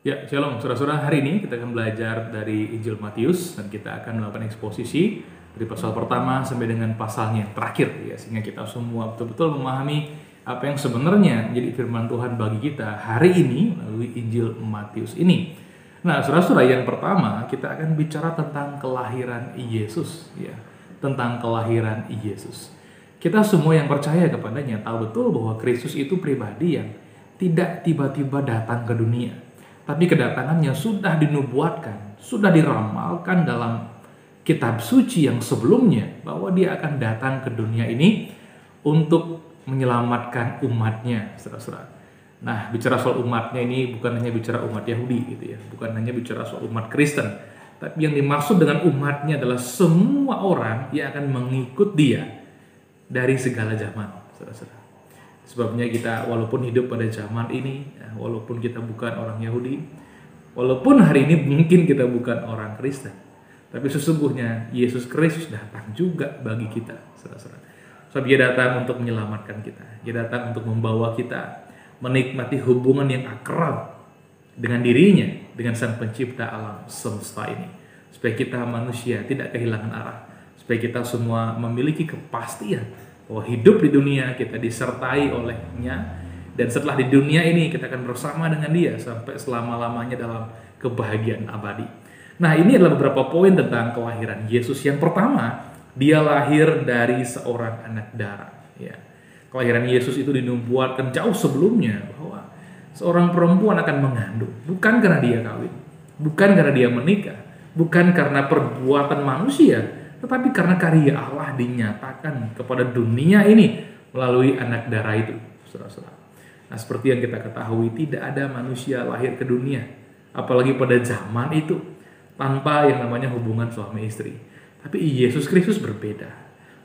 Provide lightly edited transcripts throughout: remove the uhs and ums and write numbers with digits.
Ya, shalom saudara-saudara. Hari ini kita akan belajar dari Injil Matius dan kita akan melakukan eksposisi dari pasal pertama sampai dengan pasalnya yang terakhir ya, sehingga kita semua betul-betul memahami apa yang sebenarnya menjadi firman Tuhan bagi kita hari ini melalui Injil Matius ini. Nah, saudara-saudara, yang pertama kita akan bicara tentang kelahiran Yesus ya, tentang kelahiran Yesus. Kita semua yang percaya kepadanya tahu betul bahwa Kristus itu pribadi yang tidak tiba-tiba datang ke dunia, tapi kedatangannya sudah dinubuatkan, sudah diramalkan dalam kitab suci yang sebelumnya bahwa dia akan datang ke dunia ini untuk menyelamatkan umatnya, saudara-saudara. Nah, bicara soal umatnya ini bukan hanya bicara umat Yahudi gitu ya, bukan hanya bicara soal umat Kristen, tapi yang dimaksud dengan umatnya adalah semua orang yang akan mengikut dia dari segala zaman, saudara-saudara. Sebabnya kita walaupun hidup pada zaman ini, walaupun kita bukan orang Yahudi, walaupun hari ini mungkin kita bukan orang Kristen, tapi sesungguhnya Yesus Kristus datang juga bagi kita, saudara-saudara. Sebab dia datang untuk menyelamatkan kita, dia datang untuk membawa kita menikmati hubungan yang akrab dengan dirinya, dengan Sang Pencipta alam semesta ini, supaya kita manusia tidak kehilangan arah, supaya kita semua memiliki kepastian bahwa hidup di dunia kita disertai olehnya, dan setelah di dunia ini kita akan bersama dengan dia sampai selama-lamanya dalam kebahagiaan abadi. Nah, ini adalah beberapa poin tentang kelahiran Yesus. Yang pertama, dia lahir dari seorang anak darah ya. Kelahiran Yesus itu dinubuatkan jauh sebelumnya bahwa seorang perempuan akan mengandung, bukan karena dia kawin, bukan karena dia menikah, bukan karena perbuatan manusia, tetapi karena karya Allah dinyatakan kepada dunia ini melalui anak darah itu, saudara-saudara. Nah, seperti yang kita ketahui, tidak ada manusia lahir ke dunia, apalagi pada zaman itu, tanpa yang namanya hubungan suami istri. Tapi Yesus Kristus berbeda.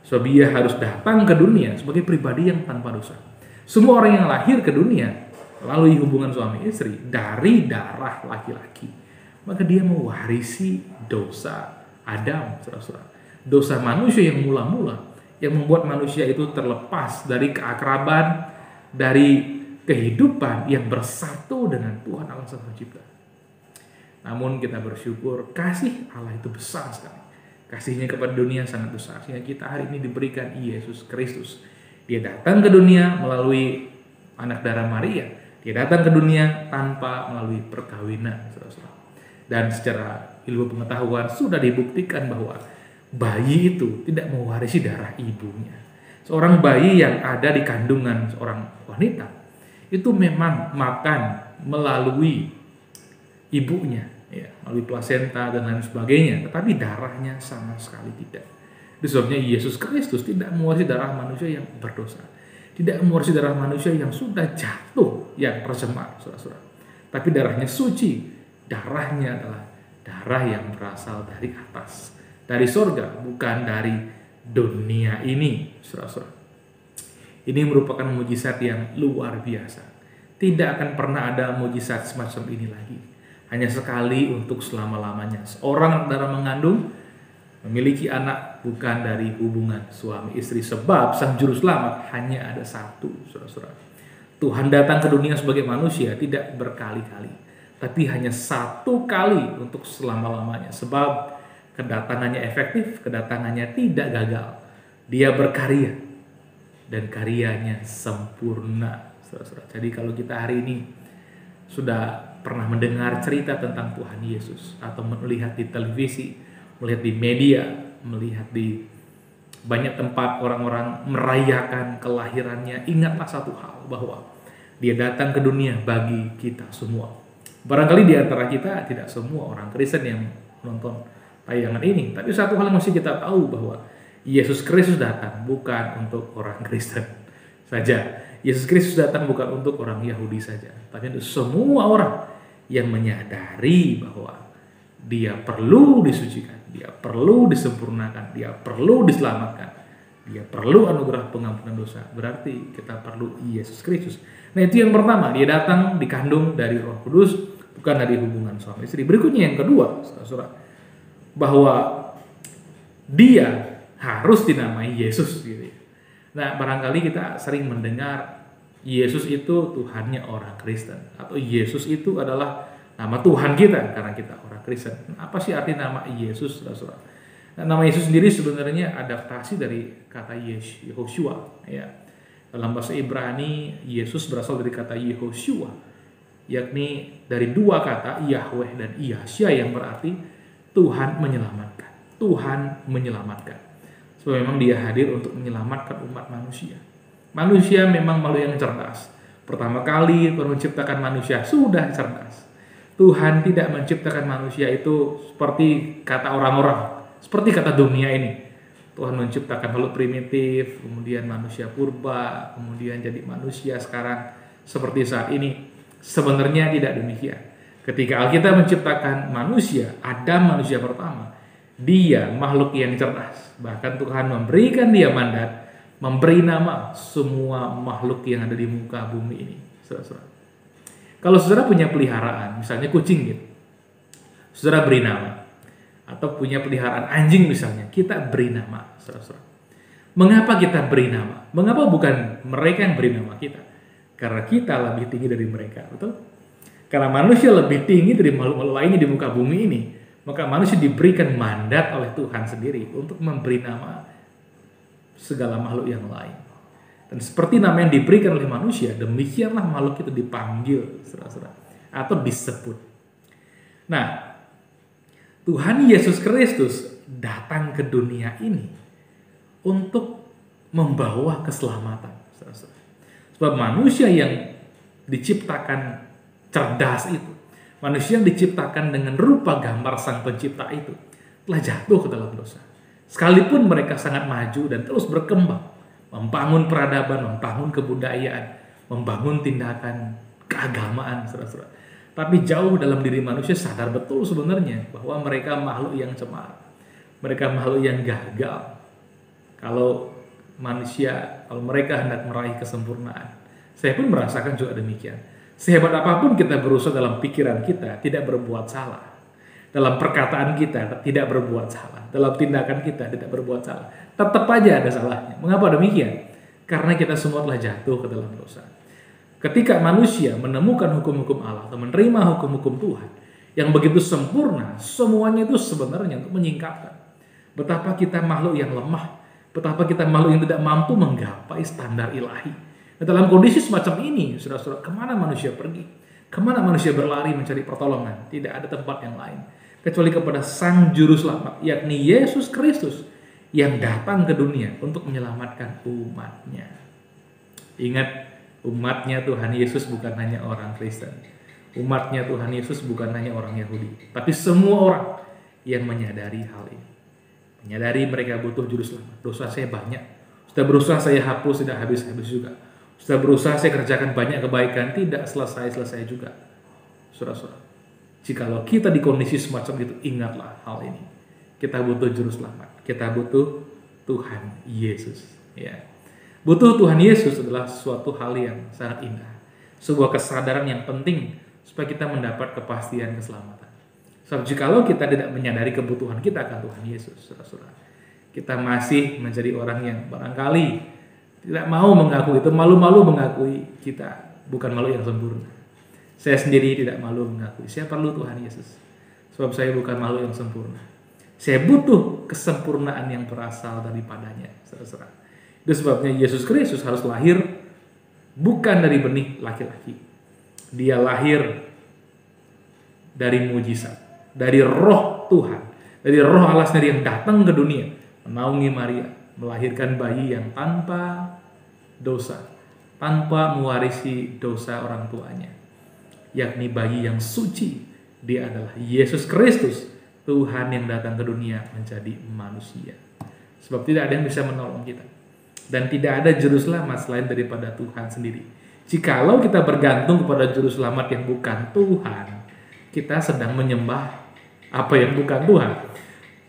Sebab dia harus datang ke dunia sebagai pribadi yang tanpa dosa. Semua orang yang lahir ke dunia melalui hubungan suami istri dari darah laki-laki, maka dia mewarisi dosa Adam, saudara-saudara. Dosa manusia yang mula-mula, yang membuat manusia itu terlepas dari keakraban, dari kehidupan yang bersatu dengan Tuhan Allah Sang Pencipta. Namun kita bersyukur kasih Allah itu besar sekali. Kasihnya kepada dunia sangat besar, sehingga kita hari ini diberikan Yesus Kristus. Dia datang ke dunia melalui anak darah Maria. Dia datang ke dunia tanpa melalui perkawinan, saudara-saudara. Dan secara ilmu pengetahuan sudah dibuktikan bahwa bayi itu tidak mewarisi darah ibunya. Seorang bayi yang ada di kandungan seorang wanita itu memang makan melalui ibunya, ya, melalui plasenta dan lain sebagainya, tetapi darahnya sama sekali tidak. Sebabnya Yesus Kristus tidak mewarisi darah manusia yang berdosa, tidak mewarisi darah manusia yang sudah jatuh, yang tercemar, saudara-saudara. Tapi darahnya suci, darahnya adalah darah yang berasal dari atas, dari surga, bukan dari dunia ini, saudara-saudara. Ini merupakan mujizat yang luar biasa. Tidak akan pernah ada mujizat semacam ini lagi. Hanya sekali untuk selama-lamanya. Seorang darah mengandung memiliki anak bukan dari hubungan suami istri. Sebab sang juru selamat hanya ada satu, saudara-saudara. Tuhan datang ke dunia sebagai manusia tidak berkali-kali, tapi hanya satu kali untuk selama-lamanya. Sebab kedatangannya efektif, kedatangannya tidak gagal. Dia berkarya dan karyanya sempurna, saudara-saudara. Jadi kalau kita hari ini sudah pernah mendengar cerita tentang Tuhan Yesus, atau melihat di televisi, melihat di media, melihat di banyak tempat orang-orang merayakan kelahirannya, ingatlah satu hal, bahwa dia datang ke dunia bagi kita semua. Barangkali di antara kita tidak semua orang Kristen yang menonton tayangan ini, tapi satu hal yang mesti kita tahu, bahwa Yesus Kristus datang bukan untuk orang Kristen saja. Yesus Kristus datang bukan untuk orang Yahudi saja, tapi untuk semua orang yang menyadari bahwa dia perlu disucikan, dia perlu disempurnakan, dia perlu diselamatkan, dia perlu anugerah pengampunan dosa. Berarti kita perlu Yesus Kristus. Nah, itu yang pertama, dia datang dikandung dari Roh Kudus, bukan dari hubungan suami istri. Berikutnya yang kedua, saudara, bahwa dia harus dinamai Yesus gitu ya. Nah, barangkali kita sering mendengar Yesus itu Tuhannya orang Kristen, atau Yesus itu adalah nama Tuhan kita karena kita orang Kristen. Apa sih arti nama Yesus, saudara? Nah, nama Yesus sendiri sebenarnya adaptasi dari kata Yehoshua. Ya. Dalam bahasa Ibrani, Yesus berasal dari kata Yehoshua, yakni dari dua kata Yahweh dan Yahsya yang berarti Tuhan menyelamatkan. Tuhan menyelamatkan. So memang dia hadir untuk menyelamatkan umat manusia. Manusia memang makhluk yang cerdas. Pertama kali Tuhan menciptakan manusia sudah cerdas. Tuhan tidak menciptakan manusia itu seperti kata orang-orang, seperti kata dunia ini. Tuhan menciptakan makhluk primitif, kemudian manusia purba, kemudian jadi manusia sekarang seperti saat ini. Sebenarnya tidak demikian. Ketika Alkitab menciptakan manusia, Adam manusia pertama, dia makhluk yang cerdas. Bahkan Tuhan memberikan dia mandat, memberi nama semua makhluk yang ada di muka bumi ini. Saudara-saudara. Kalau saudara punya peliharaan, misalnya kucing gitu, saudara beri nama. Atau punya peliharaan anjing misalnya, kita beri nama, saudara-saudara. Mengapa kita beri nama? Mengapa bukan mereka yang beri nama kita? Karena kita lebih tinggi dari mereka, betul? Karena manusia lebih tinggi dari makhluk-makhluk lainnya di muka bumi ini, maka manusia diberikan mandat oleh Tuhan sendiri untuk memberi nama segala makhluk yang lain. Dan seperti nama yang diberikan oleh manusia, demikianlah makhluk itu dipanggil, saudara-saudara, atau disebut. Nah, Tuhan Yesus Kristus datang ke dunia ini untuk membawa keselamatan, saudara-saudara. Sebab manusia yang diciptakan cerdas itu, manusia yang diciptakan dengan rupa gambar sang pencipta itu, telah jatuh ke dalam dosa. Sekalipun mereka sangat maju dan terus berkembang, membangun peradaban, membangun kebudayaan, membangun tindakan keagamaan, saudara-saudara. Tapi jauh dalam diri manusia sadar betul sebenarnya bahwa mereka makhluk yang cemar. Mereka makhluk yang gagal. Kalau mereka hendak meraih kesempurnaan. Saya pun merasakan juga demikian. Sehebat apapun kita berusaha dalam pikiran kita tidak berbuat salah. Dalam perkataan kita tidak berbuat salah. Dalam tindakan kita tidak berbuat salah. Tetap aja ada salahnya. Mengapa demikian? Karena kita semua telah jatuh ke dalam dosa. Ketika manusia menemukan hukum-hukum Allah atau menerima hukum-hukum Tuhan yang begitu sempurna, semuanya itu sebenarnya untuk menyingkapkan betapa kita makhluk yang lemah, betapa kita makhluk yang tidak mampu menggapai standar ilahi. Nah, dalam kondisi semacam ini, saudara-saudara, kemana manusia pergi? Kemana manusia berlari mencari pertolongan? Tidak ada tempat yang lain kecuali kepada Sang Juru Selamat, yakni Yesus Kristus yang datang ke dunia untuk menyelamatkan umatnya. Ingat, umatnya Tuhan Yesus bukan hanya orang Kristen. Umatnya Tuhan Yesus bukan hanya orang Yahudi. Tapi semua orang yang menyadari hal ini. Menyadari mereka butuh juru selamat. Dosa saya banyak. Sudah berusaha saya hapus, tidak habis-habis juga. Sudah berusaha saya kerjakan banyak kebaikan, tidak selesai-selesai juga. Saudara-saudara, jikalau kita di kondisi semacam itu, ingatlah hal ini. Kita butuh juru selamat. Kita butuh Tuhan Yesus. Ya. Butuh Tuhan Yesus adalah suatu hal yang sangat indah. Sebuah kesadaran yang penting supaya kita mendapat kepastian keselamatan. Sebab jikalau kita tidak menyadari kebutuhan kita akan Tuhan Yesus, saudara-saudara, kita masih menjadi orang yang barangkali tidak mau mengakui itu, malu-malu mengakui kita bukan makhluk yang sempurna. Saya sendiri tidak malu mengakui, saya perlu Tuhan Yesus. Sebab saya bukan makhluk yang sempurna. Saya butuh kesempurnaan yang berasal daripadanya, saudara-saudara. Itu sebabnya Yesus Kristus harus lahir bukan dari benih laki-laki. Dia lahir dari mujizat, dari roh Tuhan, dari roh Allah sendiri yang datang ke dunia, menaungi Maria, melahirkan bayi yang tanpa dosa, tanpa mewarisi dosa orang tuanya, yakni bayi yang suci. Dia adalah Yesus Kristus, Tuhan yang datang ke dunia menjadi manusia. Sebab tidak ada yang bisa menolong kita. Dan tidak ada juru selamat selain daripada Tuhan sendiri. Jikalau kita bergantung kepada juru selamat yang bukan Tuhan, kita sedang menyembah apa yang bukan Tuhan.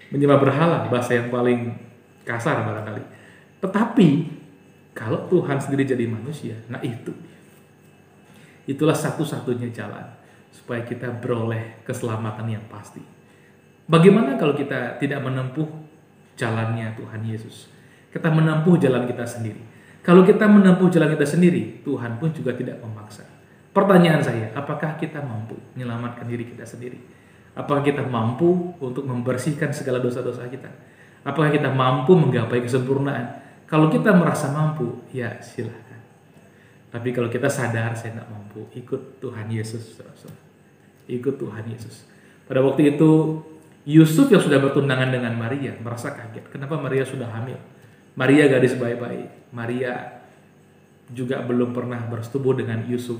Menyembah berhala, bahasa yang paling kasar barangkali. Tetapi kalau Tuhan sendiri jadi manusia, nah itulah satu-satunya jalan supaya kita beroleh keselamatan yang pasti. Bagaimana kalau kita tidak menempuh jalannya Tuhan Yesus? Kita menempuh jalan kita sendiri. Kalau kita menempuh jalan kita sendiri, Tuhan pun juga tidak memaksa. Pertanyaan saya, apakah kita mampu menyelamatkan diri kita sendiri? Apakah kita mampu untuk membersihkan segala dosa-dosa kita? Apakah kita mampu menggapai kesempurnaan? Kalau kita merasa mampu, ya silahkan. Tapi kalau kita sadar saya tidak mampu, ikut Tuhan Yesus. Ikut Tuhan Yesus. Pada waktu itu, Yusuf yang sudah bertunangan dengan Maria merasa kaget. Kenapa Maria sudah hamil? Maria gadis baik-baik. Maria juga belum pernah bersetubuh dengan Yusuf.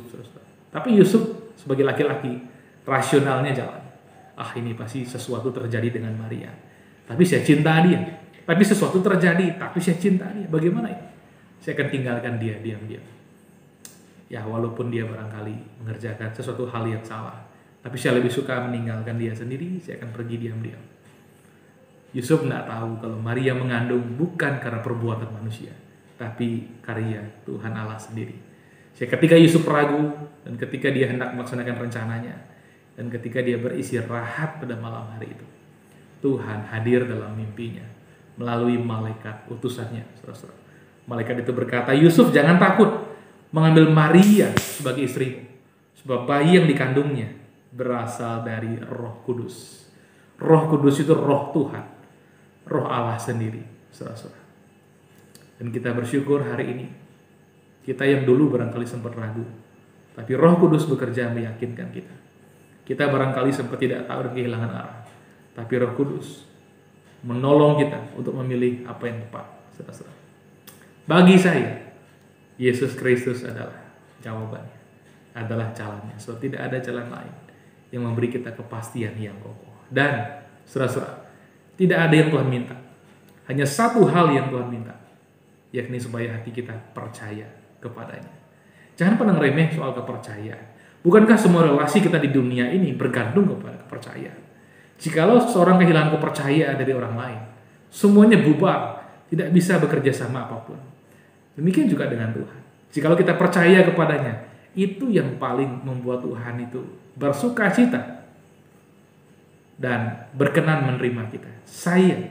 Tapi Yusuf sebagai laki-laki, rasionalnya jalan. Ini pasti sesuatu terjadi dengan Maria. Tapi saya cinta dia. Tapi sesuatu terjadi, tapi saya cinta dia. Bagaimana ini? Saya akan tinggalkan dia diam-diam. Ya, walaupun dia barangkali mengerjakan sesuatu hal yang salah. Tapi saya lebih suka meninggalkan dia sendiri, saya akan pergi diam-diam. Yusuf tidak tahu kalau Maria mengandung bukan karena perbuatan manusia, tapi karya Tuhan Allah sendiri. Ketika Yusuf ragu, dan ketika dia hendak melaksanakan rencananya, dan ketika dia beristirahat pada malam hari itu, Tuhan hadir dalam mimpinya melalui malaikat utusannya. Malaikat itu berkata, Yusuf jangan takut mengambil Maria sebagai istrimu, sebab bayi yang dikandungnya berasal dari Roh Kudus. Roh Kudus itu roh Tuhan, roh Allah sendiri, saudara-saudara. Dan kita bersyukur hari ini, kita yang dulu barangkali sempat ragu, tapi Roh Kudus bekerja meyakinkan kita. Kita barangkali sempat tidak tahu dan kehilangan arah, tapi Roh Kudus menolong kita untuk memilih apa yang tepat, saudara-saudara. Bagi saya, Yesus Kristus adalah jawabannya, adalah jalannya. So tidak ada jalan lain yang memberi kita kepastian yang kokoh. Dan saudara-saudara, tidak ada yang Tuhan minta, hanya satu hal yang Tuhan minta, yakni supaya hati kita percaya kepadanya. Jangan pandang remeh soal kepercayaan. Bukankah semua relasi kita di dunia ini bergantung kepada kepercayaan? Jikalau seorang kehilangan kepercayaan dari orang lain, semuanya bubar, tidak bisa bekerja sama apapun. Demikian juga dengan Tuhan. Jikalau kita percaya kepadanya, itu yang paling membuat Tuhan itu bersuka cita dan berkenan menerima kita. Saya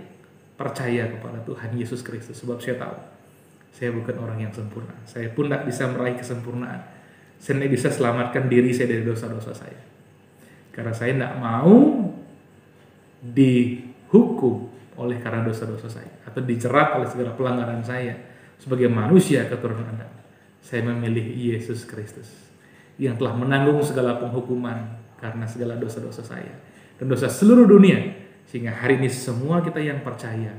percaya kepada Tuhan Yesus Kristus, sebab saya tahu saya bukan orang yang sempurna. Saya pun tidak bisa meraih kesempurnaan. Saya tidak bisa selamatkan diri saya dari dosa-dosa saya. Karena saya tidak mau dihukum oleh karena dosa-dosa saya, atau dijerat oleh segala pelanggaran saya sebagai manusia keturunan Adam. Saya memilih Yesus Kristus yang telah menanggung segala penghukuman karena segala dosa-dosa saya dan dosa seluruh dunia, sehingga hari ini semua kita yang percaya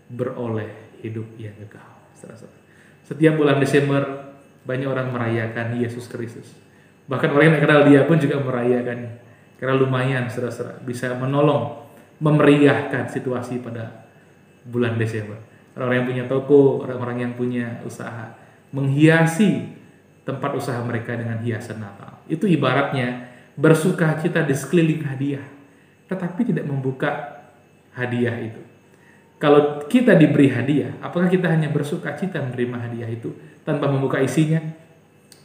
beroleh hidup yang kekal. Setiap bulan Desember banyak orang merayakan Yesus Kristus. Bahkan orang yang tidak kenal dia pun juga merayakannya. Karena lumayan saudara-saudara bisa menolong, memeriahkan situasi pada bulan Desember. Orang-orang yang punya toko, orang-orang yang punya usaha, menghiasi tempat usaha mereka dengan hiasan Natal. Itu ibaratnya bersuka cita di sekeliling hadiah, tetapi tidak membuka hadiah itu. Kalau kita diberi hadiah, apakah kita hanya bersuka cita menerima hadiah itu tanpa membuka isinya?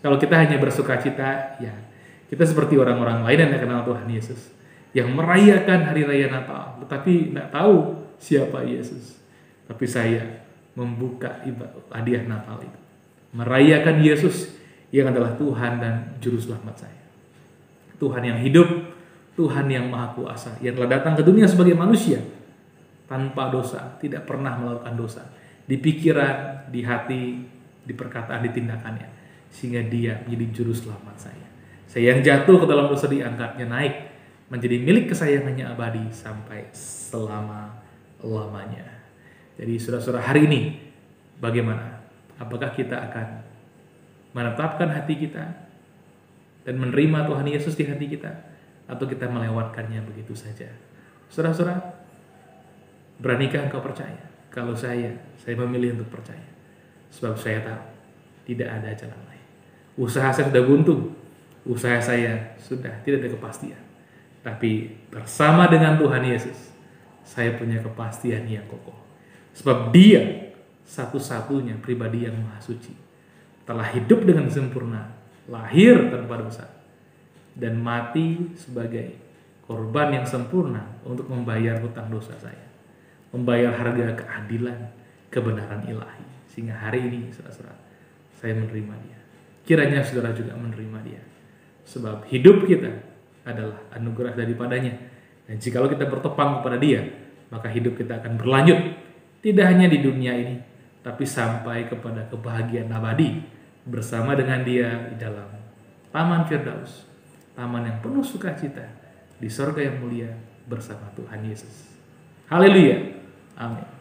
Kalau kita hanya bersuka cita, ya kita seperti orang-orang lain yang tidak kenal Tuhan Yesus, yang merayakan hari raya Natal, tetapi tidak tahu siapa Yesus. Tapi saya membuka hadiah Natal itu, merayakan Yesus yang adalah Tuhan dan Juru Selamat saya. Tuhan yang hidup, Tuhan yang Maha Kuasa, yang telah datang ke dunia sebagai manusia, tanpa dosa, tidak pernah melakukan dosa, di pikiran, di hati, di perkataan, di tindakannya, sehingga dia menjadi Juru Selamat saya. Saya yang jatuh ke dalam dosa diangkatnya naik, menjadi milik kesayangannya abadi sampai selama-lamanya. Jadi saudara-saudara, hari ini bagaimana? Apakah kita akan menetapkan hati kita dan menerima Tuhan Yesus di hati kita, atau kita melewatkannya begitu saja? Saudara-saudara, beranikah engkau percaya? Kalau saya memilih untuk percaya, sebab saya tahu tidak ada jalan lain. Usaha saya sudah buntu, usaha saya sudah tidak ada kepastian. Tapi bersama dengan Tuhan Yesus, saya punya kepastian yang kokoh. Sebab Dia satu-satunya pribadi yang maha suci, telah hidup dengan sempurna, lahir tanpa dosa, dan mati sebagai korban yang sempurna untuk membayar hutang dosa saya, membayar harga keadilan, kebenaran ilahi. Sehingga hari ini saudara, saya menerima Dia. Kiranya saudara juga menerima Dia. Sebab hidup kita adalah anugerah daripadanya. Dan jikalau kita bertopang kepada Dia, maka hidup kita akan berlanjut. Tidak hanya di dunia ini, tapi sampai kepada kebahagiaan abadi bersama dengan Dia di dalam Taman Firdaus, taman yang penuh sukacita di sorga yang mulia bersama Tuhan Yesus. Haleluya. Amin.